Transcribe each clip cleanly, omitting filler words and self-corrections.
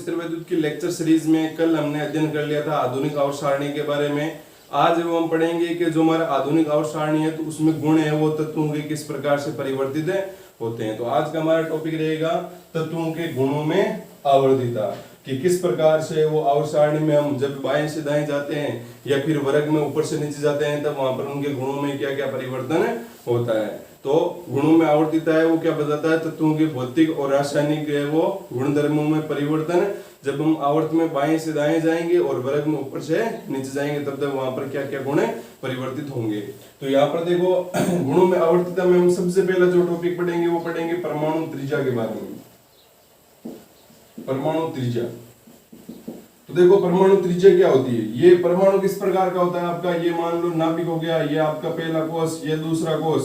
स्थिर वैद्युत की लेक्चर सीरीज में कल हमने अध्ययन कर लिया था आधुनिक आवर्त सारणी के बारे में। आज वो हम पढ़ेंगे कि जो हमारा आधुनिक आवर्त सारणी है तो उसमें गुण है वो तत्वों के किस प्रकार से परिवर्तित होते हैं। तो आज का हमारा टॉपिक रहेगा तत्वों के गुणों में आवर्तिता, कि किस प्रकार से वो आवर्त सारणी में हम जब बाएं से दाएं जाते हैं या फिर वर्ग में ऊपर से नीचे जाते हैं तब वहां पर उनके गुणों में क्या क्या परिवर्तन होता है। तो गुणों में आवर्तिता है वो क्या बताता है, तत्वों के भौतिक और रासायनिक है वो गुणधर्मों में परिवर्तन। जब हम आवर्त में बाएं से दाएं जाएंगे और वर्ग में ऊपर से नीचे जाएंगे तब तक वहां पर क्या क्या गुण परिवर्तित होंगे। तो यहाँ पर देखो गुणों में आवर्तिता में हम सबसे पहला जो टॉपिक पढ़ेंगे वो पढ़ेंगे परमाणु त्रिज्या के बारे में। परमाणु त्रिज्या, तो देखो परमाणु त्रिज्या क्या होती है। ये परमाणु किस प्रकार का होता है आपका, ये मान लो नाभिक हो गया, ये आपका पहला कोष, ये दूसरा कोष,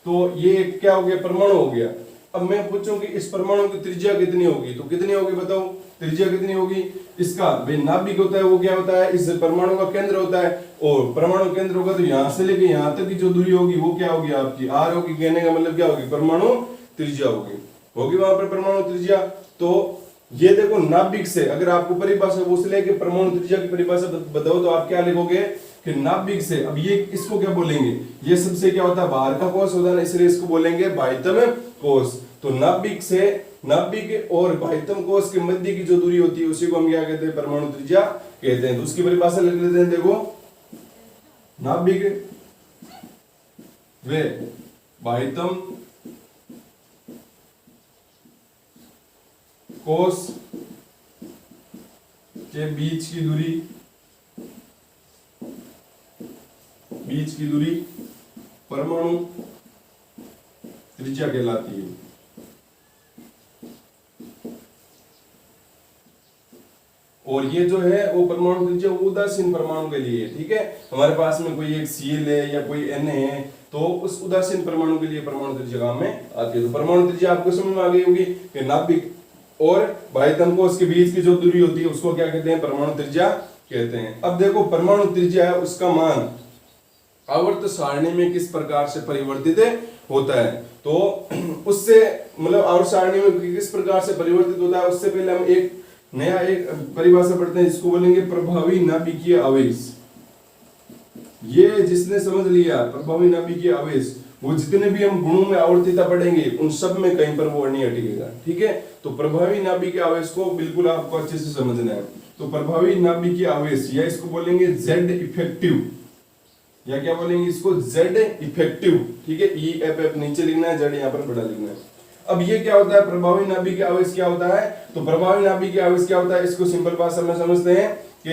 तो ये क्या हो गया, परमाणु हो गया। अब मैं पूछूं कि इस परमाणु की त्रिज्या कितनी होगी, तो कितनी होगी बताओ, त्रिज्या कितनी होगी इसका। भाई नाभिक होता है वो क्या होता है, इस परमाणु का केंद्र होता है, और परमाणु केंद्र होगा तो यहां से लेके यहां तक की जो दूरी होगी वो क्या होगी आपकी आर होगी। कहने का मतलब क्या होगी, परमाणु त्रिज्या होगी वहां पर परमाणु त्रिज्या। तो ये देखो नाभिक से अगर आपको परिभाषा वो से लेके परमाणु त्रिज्या की परिभाषा बताओ तो आप क्या लिखोगे कि नाभिक से, अब ये इसको क्या बोलेंगे, ये सबसे क्या होता है बाहर का कोष होता है ना, इसलिए इसको बोलेंगे बाह्यतम कोष। तो नाभिक से, नाभिक और बाह्यतम कोष के मध्य की जो दूरी होती है उसी को हम क्या कहते हैं, परमाणु त्रिज्या कहते हैं। तो उसकी परिभाषा लिख लेते हैं, देखो नाभिक व बाह्यतम कोष के बीच की दूरी परमाणु त्रिज्या कहलाती है। और ये जो है वो परमाणु त्रिज्या उदासीन परमाणु के लिए है, ठीक है। हमारे पास में कोई एक Cl है या कोई Na है तो उस उदासीन परमाणु के लिए परमाणु त्रिज्या काम में आती है। तो परमाणु त्रिज्या आपको समझ में आ गई होगी कि नाभिक और बाह्यतम कोष के बीच की जो दूरी होती है उसको क्या कहते हैं, परमाणु त्रिज्या कहते हैं। अब देखो परमाणु त्रिज्या है उसका मान आवर्त सारणी में किस प्रकार से परिवर्तित होता है। तो उससे मतलब आवर्त सारणी में किस प्रकार से परिवर्तित होता है उससे पहले हम एक नया एक परिभाषा पढ़ते हैं जिसको बोलेंगे प्रभावी नाभिकीय आवेश। ये जिसने समझ लिया प्रभावी नाभिकीय आवेश, वो जितने भी हम गुणों में आवर्तिता पढ़ेंगे उन सब में कहीं पर वो नहीं अटकेगा, ठीक है। तो प्रभावी नाभिकीय आवेश को बिल्कुल आपको अच्छे से समझना है। तो प्रभावी नाभिकीय आवेश या इसको बोलेंगे जेड इफेक्टिव, या क्या बोलेंगे इसको, जेड इफेक्टिव, ठीक है। ई एफ एफ नीचे लिखना है, जेड यहाँ पर बड़ा लिखना है। अब ये क्या होता है, प्रभावी नाभिकीय आवेश क्या होता है। तो प्रभावी नाभिकीय आवेश क्या होता है, इसको सिंपल भाषा में समझते हैं कि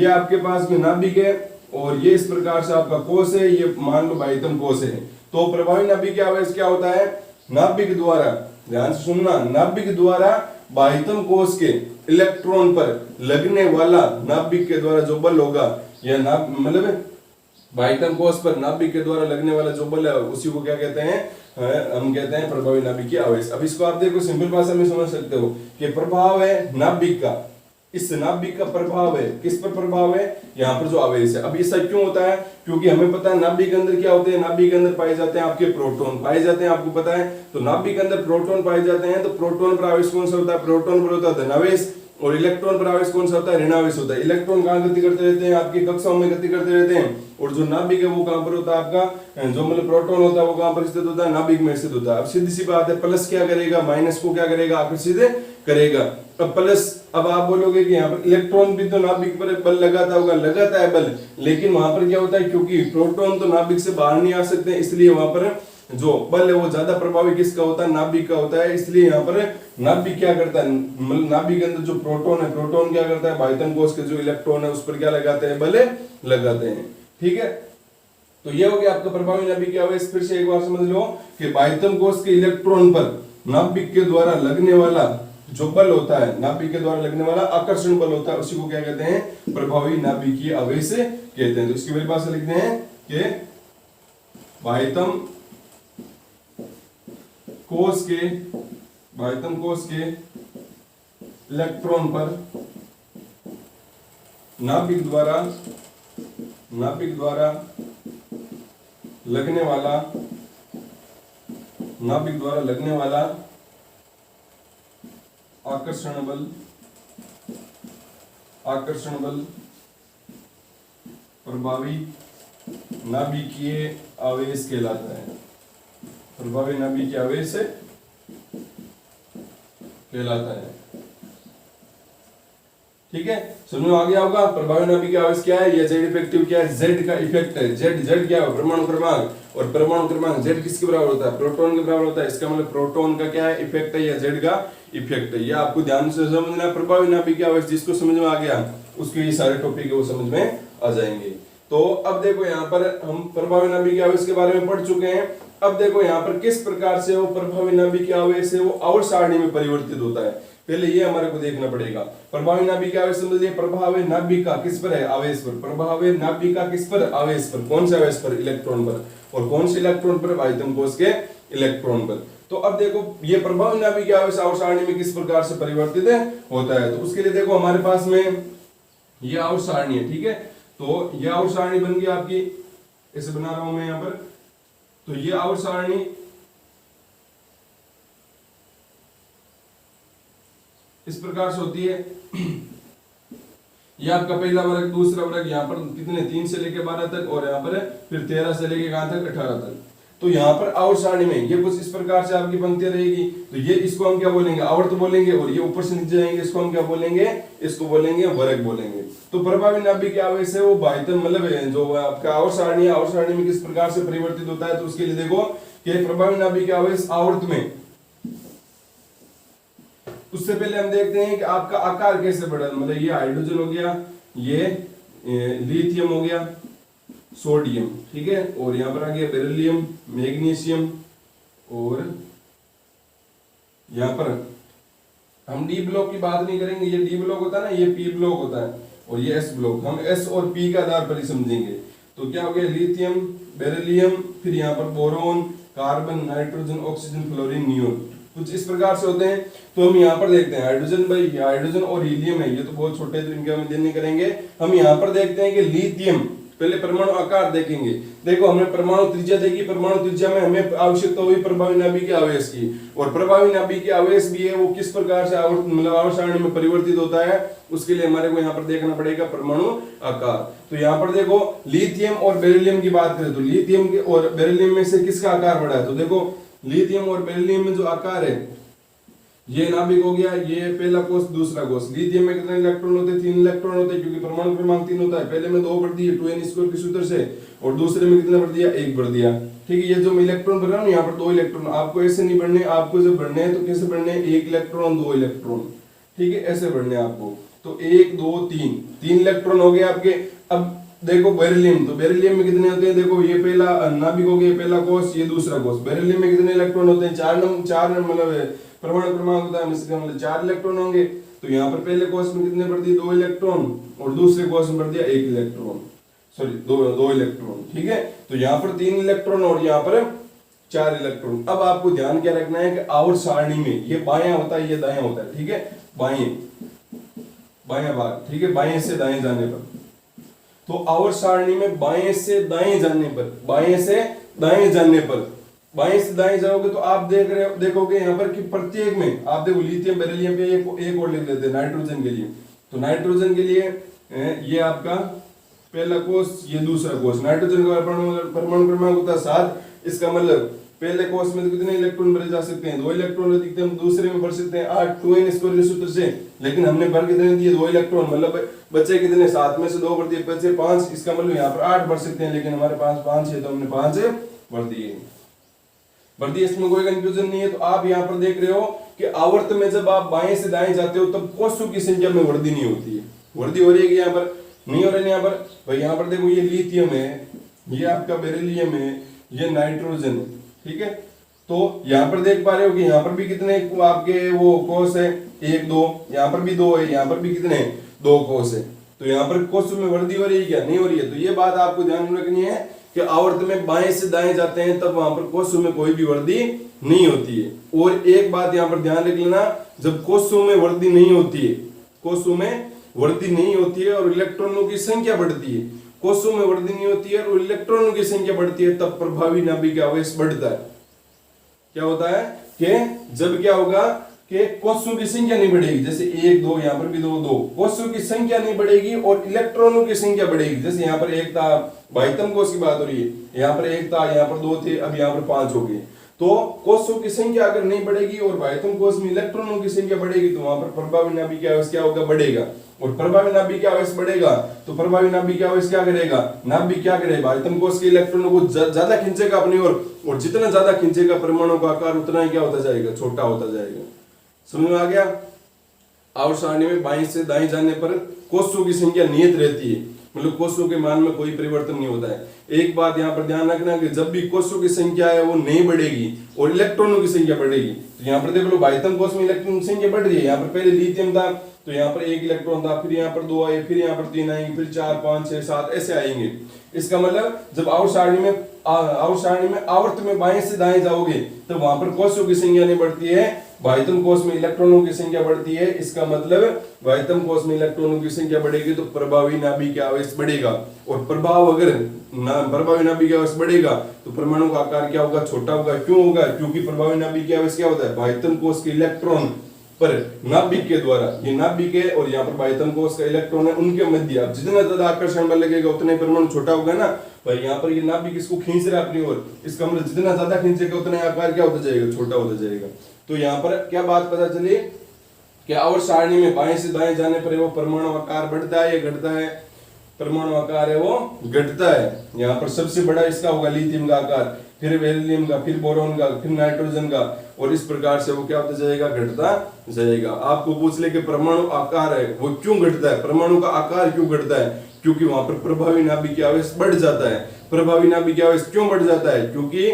ये आपके पास में नाभिक है और ये इस प्रकार से आपका कोष है, ये मान लो बाह्यतम कोष है। तो प्रभावी नाभिकीय आवेश क्या होता है, नाभिक द्वारा, ध्यान से सुनना, नाभिक द्वारा बाह्यतम कोष के इलेक्ट्रॉन पर लगने वाला नाभिक के द्वारा जो बल होगा, या मतलब बाह्यतम कोष पर नाभिक के द्वारा लगने वाला जो बल है उसी को क्या कहते हैं, हम कहते हैं प्रभावी नाभिकीय आवेश। अब इसको आप देखो सिंपल भाषा में समझ सकते हो कि प्रभाव है नाभिक का, इस नाभिक का प्रभाव है, किस पर प्रभाव है, यहाँ पर जो आवेश है। अब ऐसा क्यों होता है, क्योंकि हमें पता है नाभिक के अंदर क्या होते हैं, नाभिक के अंदर पाए जाते हैं आपके प्रोटॉन पाए जाते हैं, आपको पता है। तो नाभिक के अंदर प्रोटॉन पाए जाते हैं, तो प्रोटॉन पर आवेश कौन सा होता है, प्रोटॉन पर होता है धनावेश, और इलेक्ट्रॉन पर आवेश कौन सा होता है, ऋणावेश होता है। इलेक्ट्रॉन कहाँ गति करते रहते हैं, आपकी कक्षाओं में गति करते रहते हैं, और जो नाभिक है वो कहाँ पर होता है आपका, जो मतलब प्रोटॉन होता है वो कहाँ पर स्थित होता है, नाभिक में स्थित होता है। अब सीधी सी बात है, प्लस क्या करेगा, माइनस को क्या करेगा, आकर्षित करेगा। अब प्लस, अब आप बोलोगे कि यहाँ पर इलेक्ट्रॉन भी तो नाभिक पर बल लगाता होगा, लगाता है बल, लेकिन वहां पर क्या होता है, क्योंकि प्रोटॉन तो नाभिक से बाहर नहीं आ सकते, इसलिए वहां पर जो बल है वो ज्यादा प्रभावी किसका होता है, नाभिक का होता है। इसलिए यहाँ पर नाभिक क्या करता है, नाभिक के अंदर जो प्रोटॉन है, प्रोटॉन क्या करता है, बाह्यतम कोष के जो इलेक्ट्रॉन है उस पर क्या लगाते हैं, बल लगाते हैं, ठीक है। तो ये हो गया आपका प्रभावी नाभिकीय आवेश। फिर से एक बार समझ लो कि बाह्यतम कोष के इलेक्ट्रॉन पर नाभिक के द्वारा लगने वाला जो बल होता है, नाभिक के द्वारा लगने वाला आकर्षण बल होता है, उसी को क्या कहते हैं, प्रभावी नाभिकीय आवेश कहते हैं। तो इसकी परिभाषा लिखते हैं कि बाह्यतम कोष के इलेक्ट्रॉन पर नाभिक द्वारा लगने वाला आकर्षण बल आकर्षण बल प्रभावी नाभिकीय आवेश कहलाता है, प्रभावी नाभिकीय आवेश कहलाता है। ठीक है, समझ में आ गया होगा। प्रभावी नाभिकीय आवेश क्या है, ये जेड इफेक्टिव क्या है, जेड का इफेक्ट है। जेड क्या है, परमाणु क्रमांक, और परमाणु क्रमांक जेड किसके बराबर होता है, प्रोटॉन के बराबर होता है। इसका मतलब प्रोटॉन का क्या है, इफेक्ट है, या जेड का इफेक्ट है। ये आपको ध्यान से समझना। प्रभावी नाभिकीय आवेश जिसको समझ में आ गया उसके ये सारे टॉपिक है वो समझ में आ जाएंगे। तो अब देखो यहाँ पर हम प्रभावी नाभिकीय आवेश के बारे में पढ़ चुके हैं। अब देखो यहाँ पर किस प्रकार से वो प्रभावी नाभिकीय आवेश है वो आवर्त सारणी में परिवर्तित होता है। पहले ये हमारे को देखना पड़ेगा। प्रभावी नाभिकीय आवेश समझ लिए, प्रभावी नाभिका किस पर है, आवेश पर। प्रभावी नाभिका किस पर, आवेश पर। कौन से आवेश पर, इलेक्ट्रॉन पर। और कौन से इलेक्ट्रॉन पर, आयतन कोश के इलेक्ट्रॉन पर। तो अब देखो ये प्रभावी नाभिकीय आवेश आवर्त सारणी में किस प्रकार से परिवर्तित होता है। तो उसके लिए देखो हमारे पास में ये आवर्त सारणी है। ठीक है, तो ये आवर्त सारणी बन गई आपकी, ऐसे बना रहा हूं मैं यहाँ पर। तो ये आवर्त सारणी इस प्रकार से होती है। ये आपका पहला वर्ग, दूसरा वर्ग, यहाँ पर कितने 3 से लेके 12 तक, और यहाँ पर फिर 13 से लेके कहां तक, 18 तक। तो यहाँ पर आवर्त सारणी में ये कुछ इस प्रकार से आपकी पंक्तियां रहेगी। तो ये इसको हम क्या बोलेंगे, आवर्त बोलेंगे। और ये ऊपर से नीचे जाएंगे, इसको हम क्या बोलेंगे, इसको बोलेंगे वर्ग बोलेंगे। तो प्रभावी नाभिकीय आवेश है वो बाह्यतम मतलब जो आपका आवर्त सारणी है, आवर्त सारणी में किस प्रकार से परिवर्तित होता है। तो उसके लिए देखो कि प्रभावी नाभिकीय आवेश आवर्त में, उससे पहले हम देखते हैं कि आपका आकार कैसे बढ़ा। मतलब ये हाइड्रोजन हो गया, ये लिथियम हो गया, सोडियम, ठीक है, और यहां पर आ गया बेरिलियम, मैग्नीशियम, और यहां पर हम डी ब्लॉक की बात नहीं करेंगे। ये डी ब्लॉक होता है ना, ये पी ब्लॉक होता है, और ये एस ब्लॉक। हम एस और पी के आधार पर ही समझेंगे। तो क्या हो गया, लिथियम, बेरिलियम, फिर यहाँ पर boron, carbon, nitrogen, oxygen, fluorine, neon, कुछ इस प्रकार से होते हैं। तो हम यहाँ पर देखते हैं हाइड्रोजन, भाई हाइड्रोजन और हीलियम है, ये तो बहुत छोटे हैं तो इनके हम अध्ययन नहीं करेंगे। हम यहाँ पर देखते हैं कि लिथियम, पहले परमाणु आकार देखेंगे। देखो हमने परमाणु त्रिज्या देखी, परमाणु त्रिज्या में हमें आवश्यकता हुई प्रभावी नाभिकीय आवेश की, और प्रभावी नाभिकीय आवेश भी है वो किस प्रकार से आवर्त सारणी में परिवर्तित होता है। उसके लिए हमारे को यहाँ पर देखना पड़ेगा परमाणु आकार। तो यहाँ पर देखो लिथियम और बेरिलियम की बात करें तो लिथियम के और बेरिलियम में से किसका आकार बढ़ा है। तो देखो लिथियम और बेरिलियम में जो आकार है, ये नाभिक हो गया, ये पहला कोष, दूसरा कोष। लिथियम में कितने इलेक्ट्रॉन होते हैं, 3 इलेक्ट्रॉन होते हैं, क्योंकि परमाणु क्रमांक 3 होता है। पहले में 2 बढ़ दिए 2n² के सूत्र से, और दूसरे में कितना बढ़ दिया, 1 बढ़ दिया। ठीक है, ये जो मैं इलेक्ट्रॉन भर रहा हूँ यहाँ पर 2 इलेक्ट्रॉन। आपको ऐसे नहीं बढ़ने, आपको जब बढ़ने हैं तो कैसे बढ़ने, 1 इलेक्ट्रॉन 2 इलेक्ट्रॉन, ठीक है, ऐसे बढ़ने आपको। तो 1 2 3 इलेक्ट्रॉन हो गए आपके। अब देखो बेरिलियम, तो बेरिलियम में कितने होते हैं, देखो ये पहला नाभिक हो गया, पहला कोष, ये दूसरा कोष। बेरिलियम में कितने इलेक्ट्रॉन होते हैं, 4 मतलब परमाणु क्रमांक होता है, इसका मतलब 4 इलेक्ट्रॉन होंगे। तो यहाँ पर पहले कोष में कितने बढ़ दिए, 2 इलेक्ट्रॉन, और दूसरे कोष में बढ़ दिया 1 इलेक्ट्रॉन, सॉरी 2 इलेक्ट्रॉन, ठीक है। तो यहाँ पर 3 इलेक्ट्रॉन और यहाँ पर 4 इलेक्ट्रॉन। अब आपको ध्यान क्या रखना है कि आवर्त सारणी में ये बायां होता है, ये दायां होता है, ठीक है, बायां भाग, ठीक है, बाएं से दाएं जाने पर। तो आवर्त सारणी में बाएं से दाएं जाने पर, बाएं से दाएं जाने पर, बाएं से दाएं जाओगे तो आप देखोगे यहाँ पर कि प्रत्येक में आप देखो लिथियम बेरिलियम पे एक और लिख लेते हैं नाइट्रोजन के लिए। तो नाइट्रोजन के लिए ये आपका पहला कोष, ये दूसरा कोष। नाइट्रोजन का परमाणु क्रमांक होता है 7। इसका मतलब पहले कोष में तो कितने इलेक्ट्रॉन भरे जा सकते हैं, 2 इलेक्ट्रॉन दिखते हैं, दूसरे में भर सकते हैं 8 2n² के सूत्र से। लेकिन हमने भर कितने दिए, 2 इलेक्ट्रॉन, मतलब बच्चे कितने, 7 में से 2 भर दिए, बच्चे 5। इसका मतलब यहाँ पर 8 भर सकते हैं, लेकिन हमारे पास 5 है तो हमने 5 भर दिए। इसमें कोई कंफ्यूजन नहीं है। तो आप यहाँ पर देख रहे हो कि आवर्त में जब आप बाएं से दाएं जाते हो तब कोषों की संख्या में वृद्धि नहीं होती है। वृद्धि हो रही है यहाँ पर, नहीं हो रही है यहाँ पर। भाई यहाँ पर देखो ये लिथियम है, ये आपका बेरिलियम है, ये नाइट्रोजन है, ठीक है। तो यहाँ पर देख पा रहे हो कि यहाँ पर भी कितने आपके वो कोष है, 1 2, यहाँ पर भी 2 है, यहाँ पर भी कितने 2 कोष है। तो यहाँ पर कोषों में वृद्धि हो रही है क्या, नहीं हो रही है। तो ये बात आपको ध्यान में रखनी है कि आवर्त में बाएं से दाएं जाते हैं तब वहां पर कोषों में कोई भी वृद्धि नहीं होती है। और एक बात यहाँ पर ध्यान रख लेना, जब कोषों में वृद्धि नहीं होती है, कोषों में वृद्धि नहीं होती है और इलेक्ट्रॉनों की संख्या बढ़ती है, कोषों में वृद्धि नहीं होती है और इलेक्ट्रॉनों की संख्या बढ़ती है, तब प्रभावी नाभिकीय आवेश बढ़ता है। क्या होता है कि जब क्या होगा, कि कोषों की संख्या नहीं बढ़ेगी, जैसे 1 2 यहाँ पर भी 2 2, कोषों की संख्या नहीं बढ़ेगी और इलेक्ट्रॉनों की संख्या बढ़ेगी। जैसे यहाँ पर 1 था, बाह्यतम कोष की बात हो रही है, यहाँ पर 1 था, यहाँ पर 2 थे, अब यहाँ पर 5 हो गए। तो कोषों की संख्या अगर नहीं बढ़ेगी और बाह्यतम कोष में इलेक्ट्रॉनों की संख्या बढ़ेगी तो वहां पर प्रभावी नाभिकीय आवेश क्या होगा, बढ़ेगा। और प्रभावी नाभिकीय आवेश बढ़ेगा तो प्रभावी नाभिकीय आवेश क्या करेगा, नाभिक क्या करेगा, बाह्यतम कोष के इलेक्ट्रॉनों को ज्यादा खींचेगा अपनी ओर, और जितना ज्यादा खींचेगा परमाणु का आकार उतना ही क्या होता जाएगा, छोटा होता जाएगा। समझ में आ गया। आवर्त सारणी में बाईं से दाईं जाने पर कोषों की संख्या नियत रहती है, मतलब कोषों के मान में कोई परिवर्तन नहीं होता है। एक बात यहाँ पर ध्यान रखना कि जब भी कोषों की संख्या है वो नहीं बढ़ेगी और इलेक्ट्रॉनों की संख्या बढ़ेगी, तो यहाँ पर देख लो बाह्यतम कोष में इलेक्ट्रॉन की संख्या बढ़ रही है। यहाँ पर पहले लिथियम था तो यहाँ पर 1 इलेक्ट्रॉन था, फिर यहाँ पर 2 आए, फिर यहाँ पर 3 आएंगे, फिर 4 5 6 7 ऐसे आएंगे। इसका मतलब जब आवर्त सारणी में आवर्त में बाएं से दाएं जाओगे तो वहां पर कोषों की संख्या नहीं बढ़ती है, बाह्यतम कोष में इलेक्ट्रॉनों की संख्या बढ़ती है। इसका मतलब बाह्यतम कोष में इलेक्ट्रॉनों की संख्या बढ़ेगी तो प्रभावी नाभिकीय आवेश बढ़ेगा, और प्रभावी नाभिकीय आवेश बढ़ेगा तो परमाणु का आकार क्या होगा, छोटा होगा। क्यों होगा, क्योंकि प्रभावी नाभिकीय आवेश क्या होता है, बाह्यतम कोष के इलेक्ट्रॉन पर नाभिक के द्वारा, ये नाभिक है और यहाँ पर बाह्यतम कोष का इलेक्ट्रॉन है, उनके मध्य अब जितना ज्यादा आकर्षण बल लगेगा उतना ही परमाणु छोटा होगा ना भाई। यहाँ पर ये नाभिक इसको खींच रहा है अपनी ओर, इसका मतलब जितना ज्यादा खींचेगा उतना आकार क्या होता जाएगा, छोटा होता जाएगा। तो यहाँ पर क्या बात पता चली कि आवर्त सारणी में बाएं से दाएं जाने पर वो परमाणु आकार बढ़ता है या घटता है, परमाणु आकार है वो घटता है। यहाँ पर सबसे बड़ा इसका होगा लिथियम का आकार, फिर बेरिलियम का, फिर बोरॉन का, फिर नाइट्रोजन का, और इस प्रकार से वो क्या होता जाएगा, घटता जाएगा। आपको पूछ ले कि परमाणु आकार है वो क्यों घटता है, परमाणु का आकार क्यों घटता है, क्योंकि वहां पर प्रभावी नाभिकीय आवेश बढ़ जाता है। प्रभावी नाभिकीय आवेश क्यों बढ़ जाता है, क्योंकि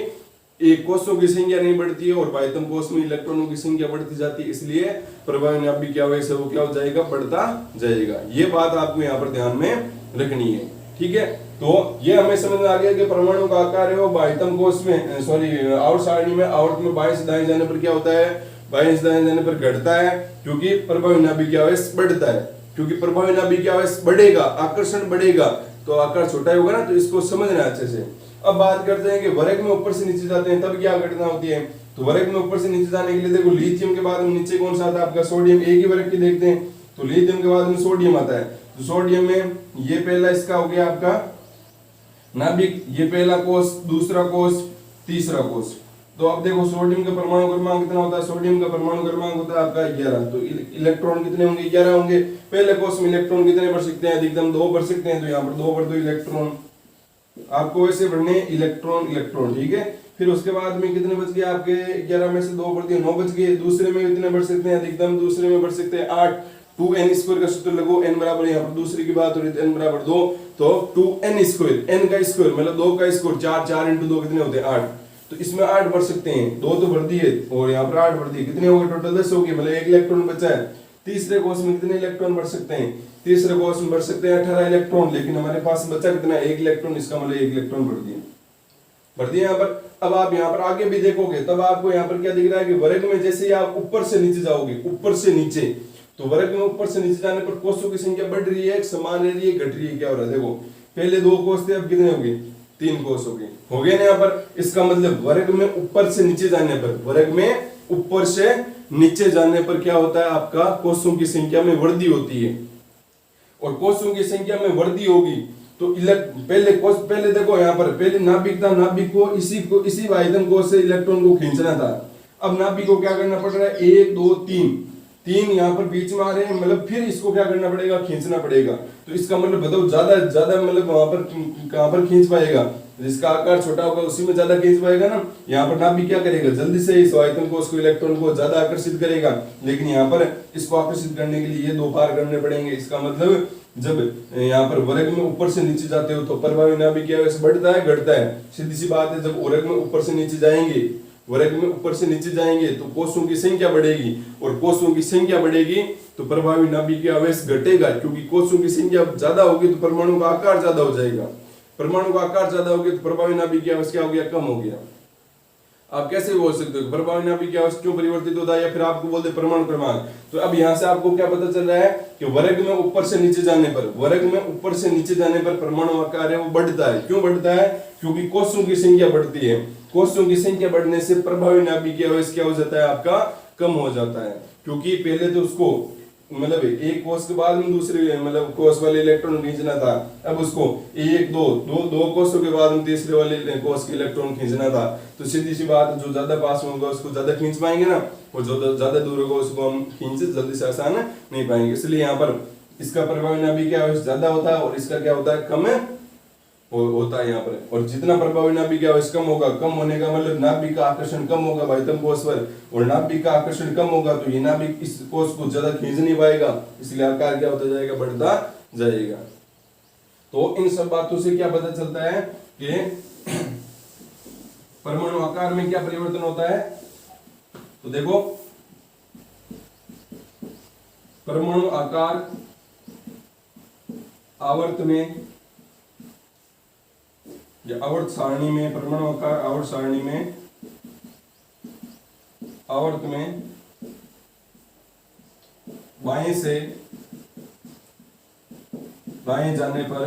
एक कोषों की संख्या नहीं बढ़ती है और बाह्यतम कोष में इलेक्ट्रॉनों की संख्या बढ़ती जाती है, इसलिए प्रभावी नाभिकीय आवेश है वो क्या हो जाएगा, बढ़ता जाएगा। ये बात आपको यहाँ पर ध्यान में रखनी है, ठीक है। तो ये हमें समझ में आ गया कि परमाणु का आकार है वो बाह्यतम कोष में आवर्त सारणी में आवर्त में बाएं से दाएं जाने पर क्या होता है, बाएं से दाएं जाने पर घटता है, क्योंकि प्रभावी नाभिकीय आवेश बढ़ता है। क्योंकि प्रभावी नाभिकीय आवेश बढ़ेगा, आकर्षण बढ़ेगा तो आकार छोटा होगा ना, तो इसको समझना अच्छे से। अब बात करते हैं कि वर्ग में ऊपर से नीचे जाते हैं तब क्या घटना होती है। तो वर्ग में ऊपर से नीचे जाने के लिए देखो लिथियम के बाद में नीचे कौन सा आता है आपका, सोडियम। एक ही वर्ग के देखते हैं तो लिथियम के बाद में सोडियम आता है। तो सोडियम में ये पहला इसका हो गया आपका नाभिक, ये पहला कोष, दूसरा कोष, तीसरा कोष। तो अब देखो सोडियम का परमाणु क्रमांक कितना होता है, सोडियम का परमाणु क्रमांक होता है आपका 11। तो इलेक्ट्रॉन कितने होंगे, 11 होंगे। पहले कोष में इलेक्ट्रॉन कितने भर सकते हैं, अधिकतम 2 भर सकते हैं, तो यहाँ पर 2 भर 2 इलेक्ट्रॉन। आपको वैसे भरने इलेक्ट्रॉन इलेक्ट्रॉन, ठीक है। फिर उसके बाद में कितने बच गए आपके, 11 में से 2 भर दिए, 9 बच गए। दूसरे में कितने भर सकते हैं, अधिकतम दूसरे में भर सकते हैं 8। 2n² का सूत्र लगो, n बराबर, यहाँ पर दूसरे की बात हो रही है n बराबर 2, तो 2n², n का स्क्वायर मतलब 2 का स्क्वायर 4, 4 × 2 कितने होते हैं 8। तो इसमें 8 भर सकते हैं, 2 तो भर दिए और यहाँ पर 8 भर दिए, कितने हो गए टोटल 10 हो गए, मतलब 1 इलेक्ट्रॉन बचा है। तीसरे कोष में कितने इलेक्ट्रॉन भर सकते हैं, तीसरे कोष में भर सकते हैं 18 इलेक्ट्रॉन, लेकिन हमारे पास बचा कितना, 1 इलेक्ट्रॉन, इसका मतलब 1 इलेक्ट्रॉन भर दिए यहाँ पर। अब आप यहाँ पर आगे भी देखोगे तब आपको यहाँ पर क्या दिख रहा है कि वर्ग में जैसे ही आप ऊपर से नीचे जाओगे, ऊपर से नीचे, तो वर्ग में ऊपर से नीचे जाने पर कोषों की संख्या बढ़ रही है, समान रह रही है, घट रही है। क्या हो रहा है देखो, पहले 2 कोष थे, अब कितने हो गए, 3 कोष हो गए ना यहाँ पर। इसका मतलब वर्ग में ऊपर से नीचे जाने पर, वर्ग में ऊपर से नीचे जाने पर क्या होता है, आपका कोषों की संख्या में वृद्धि होती है। और कोषों की संख्या में वृद्धि होगी तो पहले देखो यहाँ पर पहले नाभिक था, नाभिक को इसी बाह्यतम कोष से इलेक्ट्रॉन को खींचना था। अब नाभिक को क्या करना पड़ रहा है, 1 2 3 यहाँ पर बीच में आ रहे हैं, मतलब फिर इसको क्या करना पड़ेगा, खींचना पड़ेगा। तो इसका मतलब बताओ ज्यादा मतलब वहां पर कहां पर खींच पाएगा, जिसका आकार छोटा होगा उसी में ज्यादा खींच पाएगा ना। यहाँ पर नाभिक क्या करेगा, जल्दी से इस बाह्यतम कोष को इलेक्ट्रॉन को ज्यादा आकर्षित करेगा, लेकिन यहाँ पर इसको आकर्षित करने के लिए ये 2 पार करने पड़ेंगे। इसका मतलब जब यहाँ पर वर्ग में ऊपर से नीचे जाते हो तो प्रभावी नाभिकीय आवेश बढ़ता है घटता है, सीधी सी बात है। जब वर्ग में ऊपर से नीचे जाएंगे, वर्ग में ऊपर से नीचे जाएंगे तो कोषों की संख्या बढ़ेगी, और कोषों की संख्या बढ़ेगी तो प्रभावी नाभिकीय आवेश घटेगा, क्योंकि कोषों की संख्या ज्यादा होगी तो परमाणु का आकार ज्यादा हो जाएगा। परमाणु का आकार ज्यादा हो गया तो प्रभावी नाभिकीय आवेश क्या हो गया, कम हो गया। आप कैसे बोल सकते हो प्रभावी नाभिकीय आवेश क्यों परिवर्तित होता है, या फिर आपको बोलते परमाणु क्रमांक। तो अब यहाँ से आपको क्या पता चल रहा है कि वर्ग में ऊपर से नीचे जाने पर, वर्ग में ऊपर से नीचे जाने पर परमाणु आकार है वो बढ़ता है। क्यों बढ़ता है, क्योंकि कोषों की संख्या बढ़ती है। कोषों की संख्या बढ़ने से प्रभावी नाभिकीय आवेश क्या हो जाता है, आपका कम हो जाता है, क्योंकि पहले तो उसको मतलब एक कोष के बाद में दूसरे मतलब कोष वाले इलेक्ट्रॉन खींचना था, अब उसको एक दो कोषों के बाद में तीसरे वाले कोष के इलेक्ट्रॉन खींचना था। तो सीधी सी बात, जो ज्यादा पास में होगा उसको ज्यादा खींच पाएंगे ना, और जो ज्यादा दूर होगा उसको हम खींच जल्दी से आसान नहीं पाएंगे। इसलिए यहाँ पर इसका प्रभावी नाभिक क्या है ज्यादा होता है, और इसका क्या होता है कम होता है यहाँ पर। और जितना प्रभावी नाभिक क्या है कम होगा, कम होने का मतलब नाभिक का आकर्षण कम होगा बाह्यतम कोष पर, और नाभिक का आकर्षण कम होगा तो ये नाभिक इस कोष को ज्यादा खींच नहीं पाएगा, इसलिए आकार क्या होता जाएगा, बढ़ता जाएगा। तो इन सब बातों से क्या पता चलता है कि परमाणु आकार में क्या परिवर्तन होता है। तो देखो परमाणु आकार आवर्त में या आवर्त सारणी में, परमाणु आकार आवर्त सारणी में आवर्त में बाएं से दाएं जाने पर,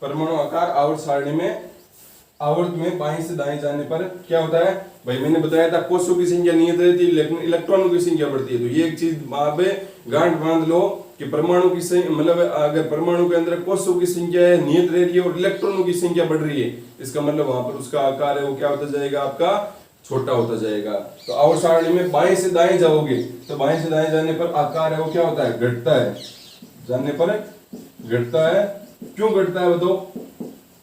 परमाणु आकार आवर्त सारणी में आवर्त में बाएं से दाएं जाने पर क्या होता है भाई, मैंने बताया था कोषों की संख्या नियत रहती है लेकिन इलेक्ट्रॉनों की संख्या बढ़ती है। तो ये एक चीज वहां पे गांठ बांध लो कि परमाणु की संख्या मतलब अगर परमाणु के अंदर कोषों की संख्या है नियत रह रही है और इलेक्ट्रॉनों की संख्या बढ़ रही है, इसका मतलब वहां पर उसका आकार है वो क्या होता जाएगा, आपका छोटा होता जाएगा। तो आवर्त सारणी में बाएं से दाएं जाओगे तो बाएं से दाएं जाने पर आकार है वो क्या होता है, घटता है, जाने पर घटता है। क्यों घटता है बताओ,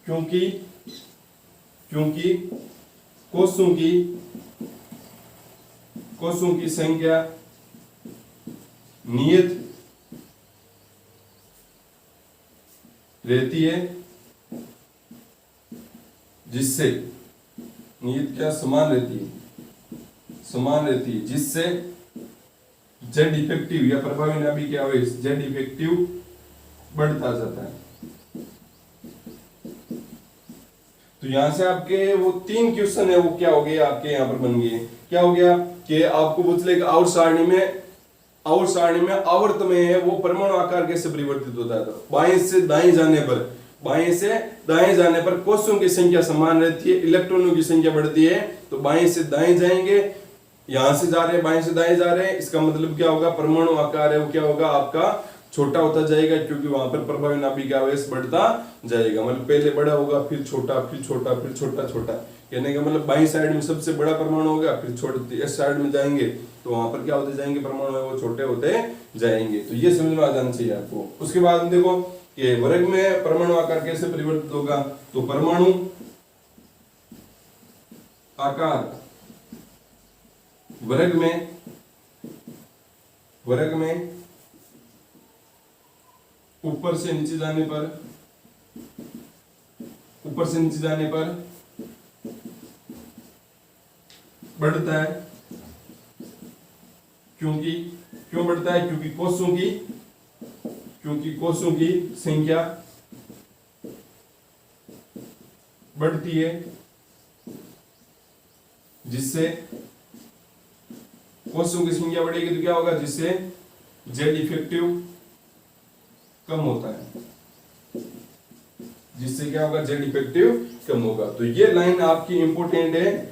क्योंकि कोषों की संख्या नियत रहती है, जिससे नियत क्या समान रहती है, जिससे जेड इफेक्टिव या प्रभावी नाभिक आवेश जेड इफेक्टिव बढ़ता जाता है। तो यहां से आपके वो 3 क्वेश्चन है वो क्या हो गए आपके यहाँ पर बन गए। क्या हो गया कि आपको पूछ लेगा आवर्त सारणी में आवर्त में है वो परमाणु आकार कैसे परिवर्तित होता है। तो बाएं से दाएं जाने पर कोषों की संख्या समान रहती है, इलेक्ट्रॉनों की संख्या बढ़ती है। तो बाएं से दाएं जाएंगे, यहां से जा रहे हैं बाएं से दाएं जा रहे हैं, इसका मतलब क्या होगा, परमाणु आकार है वो क्या होगा आपका छोटा होता जाएगा, क्योंकि वहां पर प्रभावी नाभिक आवेश बढ़ता जाएगा। मतलब पहले बड़ा होगा फिर छोटा फिर छोटा फिर छोटा, कहने का मतलब बाईं साइड में सबसे बड़ा परमाणु होगा, फिर छोटे इस साइड में जाएंगे तो वहां पर क्या होते जाएंगे, परमाणु है वो छोटे होते जाएंगे। तो ये समझ में आ जाना चाहिए आपको। उसके बाद में देखो कि वर्ग में परमाणु आकार कैसे परिवर्तित होगा। तो परमाणु आकार वर्ग में ऊपर से नीचे जाने पर बढ़ता है। क्यों बढ़ता है, क्योंकि कोषों की संख्या बढ़ती है, जिससे कोषों की संख्या बढ़ेगी तो क्या होगा, जिससे जेड इफेक्टिव कम होता है, जिससे क्या होगा, जेड इफेक्टिव कम होगा। तो ये लाइन आपकी इंपोर्टेंट है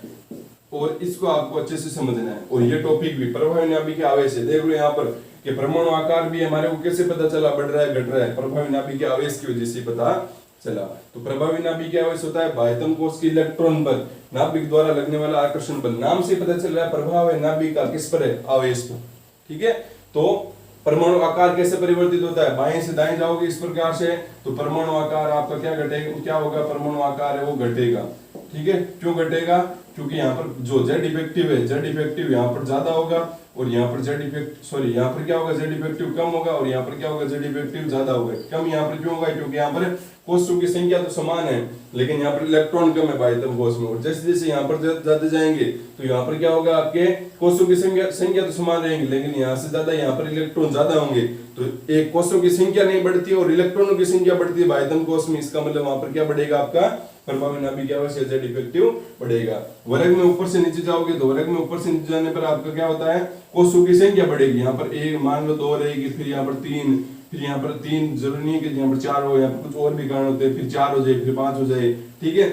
और इसको आपको अच्छे से समझना है। और ये टॉपिक भी प्रभावी नाभिक आवेश है। देख लो यहाँ पर कि परमाणु आकार भी हमारे को कैसे पता चला, बढ़ रहा है घट रहा है, प्रभावी नाभिक आवेश की वजह से पता चला। तो प्रभावी नाभिक आवेश होता है बाह्यतम कोष के इलेक्ट्रॉन पर नाभिक द्वारा लगने वाला आकर्षण बल। नाम से पता चल रहा है प्रभाव है नाभिक का किस पर है, आवेश पर। ठीक है, तो परमाणु आकार कैसे परिवर्तित होता है, बाएं से दाएं जाओगे इस प्रकार से तो परमाणु आकार आपका क्या घटेगा, क्या होगा, परमाणु आकार है वो घटेगा। ठीक है, क्यों घटेगा, क्योंकि यहाँ पर जो जेड इफेक्टिव है, जेड इफेक्टिव यहाँ पर ज्यादा होगा और यहाँ पर यहाँ पर क्या होगा, जेड इफेक्टिव कम होगा और यहाँ पर क्या होगा, जेड इफेक्टिव ज्यादा होगा। कम यहाँ पर क्यों होगा, क्योंकि यहाँ पर कोषों की संख्या तो समान है लेकिन यहाँ पर इलेक्ट्रॉन कम है बाह्यतम कोष में। और जैसे जैसे यहाँ पर जाते जाएंगे तो यहाँ पर क्या होगा, आपके कोषों की संख्या तो समान रहेंगी लेकिन यहाँ से ज्यादा यहाँ पर इलेक्ट्रॉन ज्यादा होंगे। तो एक कोषों की संख्या नहीं बढ़ती और इलेक्ट्रॉनों की संख्या बढ़ती है बाह्यतम कोष में, इसका मतलब वहां पर क्या बढ़ेगा, आपका प्रभावी नाभिक आवेश जेड इफेक्टिव बढ़ेगा। वर्ग में ऊपर से नीचे जाओगे तो वर्ग में ऊपर से नीचे जाने पर आपका क्या होता है, कोषों की संख्या बढ़ेगी। यहाँ पर एक मान लो 2 रहेगी, फिर यहाँ पर 3, फिर यहाँ पर 3 जरूरी नहीं है कि यहाँ पर 4 हो, यहाँ पर कुछ और भी कारण होते हैं, फिर 4 हो जाए, फिर 5 हो जाए। ठीक है,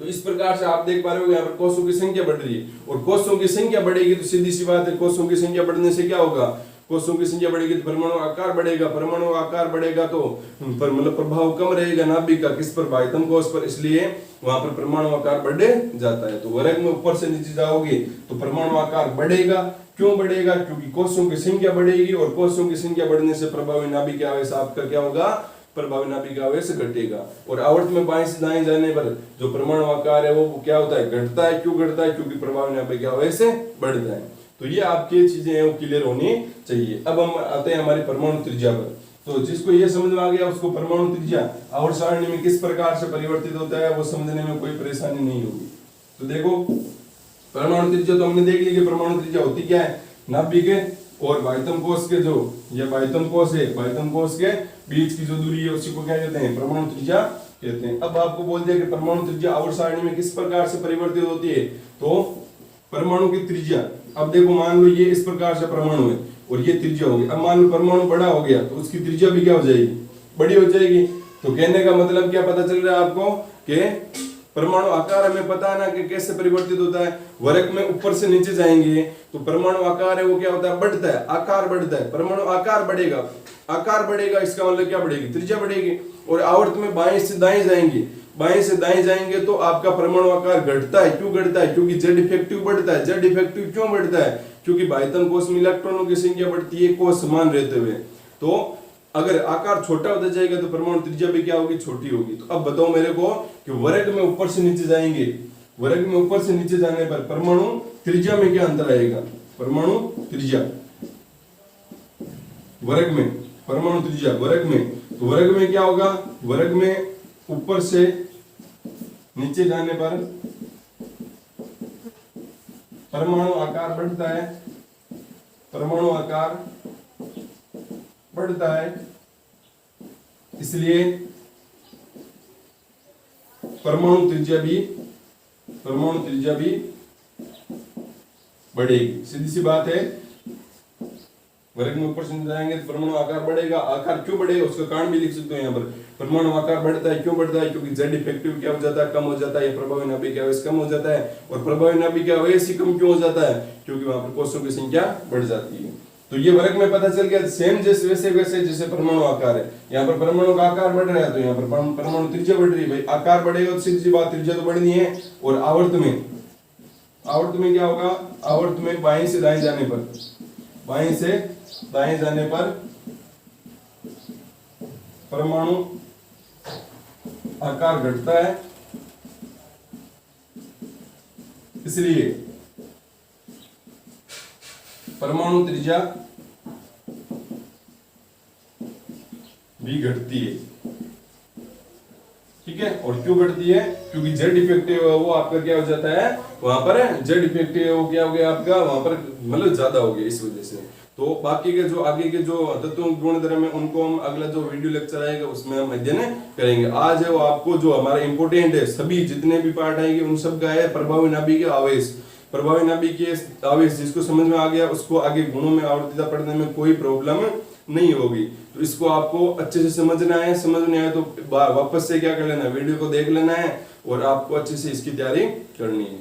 तो इस प्रकार से आप देख पा रहे हो यहाँ पर कोषों की संख्या बढ़ रही है, और कोषों की संख्या बढ़ेगी तो सीधी सी बात है, कोषों की संख्या बढ़ने से क्या होगा, कोषों की संख्या बढ़ेगी तो परमाणु आकार बढ़ेगा, परमाणु आकार बढ़ेगा तो पर मतलब प्रभाव कम रहेगा नाभिक का, किस पर, बाह्यतम कोष पर, इसलिए वहां पर परमाणु आकार बढ़ जाता है। तो वर्ग में ऊपर से नीचे जाओगे तो परमाणु आकार बढ़ेगा, क्यों बढ़ेगा, क्योंकि कोषों की संख्या बढ़ेगी, और कोषों की संख्या बढ़ने से प्रभावी नाभिक आवेश आपका क्या होगा, प्रभावी नाभिक आवेश घटेगा। और आवर्त में बाएं से दाएं जाने पर जो परमाणु आकार है वो क्या होता है, घटता है, क्यों घटता है, क्योंकि प्रभावी नाभिक आवेश बढ़ता है। तो ये आपकी चीजें हैं वो क्लियर होनी चाहिए। अब हम आते हैं हमारी परमाणु त्रिज्या पर। तो जिसको ये समझ में आ गया उसको परमाणु त्रिज्या आवर्त सारणी में किस प्रकार से परिवर्तित होता है वो समझने में कोई परेशानी नहीं होगी। तो देखो परमाणु त्रिज्या तो हमने देख ली कि परमाणु त्रिज्या होती क्या है, नाभिक और बाह्यतम कोष के जो ये बाह्यतम कोष है, बाह्यतम कोष के बीच की जो दूरी है उसी को क्या कहते हैं, परमाणु त्रिज्या कहते हैं। अब आपको बोल दिया कि परमाणु त्रिज्या आवर्त सारणी में किस प्रकार से परिवर्तित होती है, तो परमाणु की त्रिज्या, अब देखो मान लो ये इस प्रकार से परमाणु है और ये त्रिज्या होगी, अब मान लो परमाणु बड़ा हो गया तो उसकी त्रिज्या भी क्या हो जाएगी, बड़ी हो जाएगी। तो कहने का मतलब क्या पता चल रहा है आपको कि परमाणु आकार हमें पता है ना कि कैसे परिवर्तित होता है, वर्ग में ऊपर से नीचे जाएंगे तो परमाणु आकार है वो क्या होता है, बढ़ता है, आकार बढ़ता है, परमाणु आकार बढ़ेगा, आकार बढ़ेगा इसका मतलब क्या बढ़ेगी, त्रिज्या बढ़ेगी। और आवर्त में बाएं से दाएं जाएंगे, बाएं से दाएं जाएंगे तो आपका परमाणु आकार घटता है, क्यों घटता है, क्योंकि जेड इफेक्टिव बढ़ता है। जेड इफेक्टिव क्यों बढ़ता है, क्योंकि बाह्यतम कोष में इलेक्ट्रॉनों की संख्या बढ़ती है कोष समान रहते हुए। तो अगर आकार छोटा होता जाएगा तो परमाणु त्रिज्या भी क्या होगी, छोटी होगी। तो अब बताओ मेरे को कि वर्ग में ऊपर से नीचे जाएंगे, वर्ग में ऊपर से नीचे जाने पर परमाणु त्रिज्या में क्या अंतर आएगा, परमाणु त्रिज्या वर्ग में, परमाणु त्रिज्या वर्ग में, तो वर्ग में क्या होगा, वर्ग में ऊपर से नीचे जाने पर परमाणु आकार बढ़ता है, परमाणु आकार बढ़ता है, इसलिए परमाणु त्रिज्या भी बढ़ेगी। सीधी सी बात है, वर्ग में ऊपर से जाएंगे तो परमाणु आकार बढ़ेगा। आकार क्यों बढ़ेगा उसका कारण भी लिख सकते हो यहाँ पर, परमाणु आकार बढ़ता है, क्यों बढ़ता है, क्योंकि जेड इफेक्टिव क्या हो जाता है, कम हो जाता है, प्रभावी नाभिक आवेश कम हो जाता है। और प्रभावी नाभिक आवेश ही कम क्यों हो जाता है, क्योंकि वहां पर कोषों की संख्या बढ़ जाती है। तो ये वर्ग में पता चल गया, सेम जैसे वैसे जैसे परमाणु आकार है, यहाँ पर परमाणु का आकार बढ़ रहा है तो यहाँ पर परमाणु त्रिज्या बढ़ रही है। भाई आकार बढ़ेगा तो सीधी सी बात त्रिज्या तो बढ़नी है। और आवर्त में क्या होगा, आवर्त में बाएं से दाएं जाने पर, बाएं से दाएं जाने पर परमाणु आकार घटता है, इसलिए परमाणु त्रिज्या भी घटती है। ठीक है, और क्यों घटती है, क्योंकि जेड इफेक्टिव वो आपका क्या हो जाता है, वहां पर जेड इफेक्टिव वो क्या हो गया आपका, वहां पर मतलब ज्यादा हो गया इस वजह से। तो बाकी के जो आगे के जो तत्वों गुण धर्म है उनको हम अगला जो वीडियो लेक्चर आएगा उसमें हम अध्ययन करेंगे। आज है वो आपको जो हमारा इंपोर्टेंट है, सभी जितने भी पार्ट आएंगे उन सब का है प्रभावी नाभिक आवेश। प्रभावी नाभिक आवेश जिसको समझ में आ गया उसको आगे गुणों में आवर्तिता पढ़ने में कोई प्रॉब्लम नहीं होगी। तो इसको आपको अच्छे से समझना है, समझ नहीं आया तो वापस से क्या कर लेना, वीडियो को देख लेना है और आपको अच्छे से इसकी तैयारी करनी है।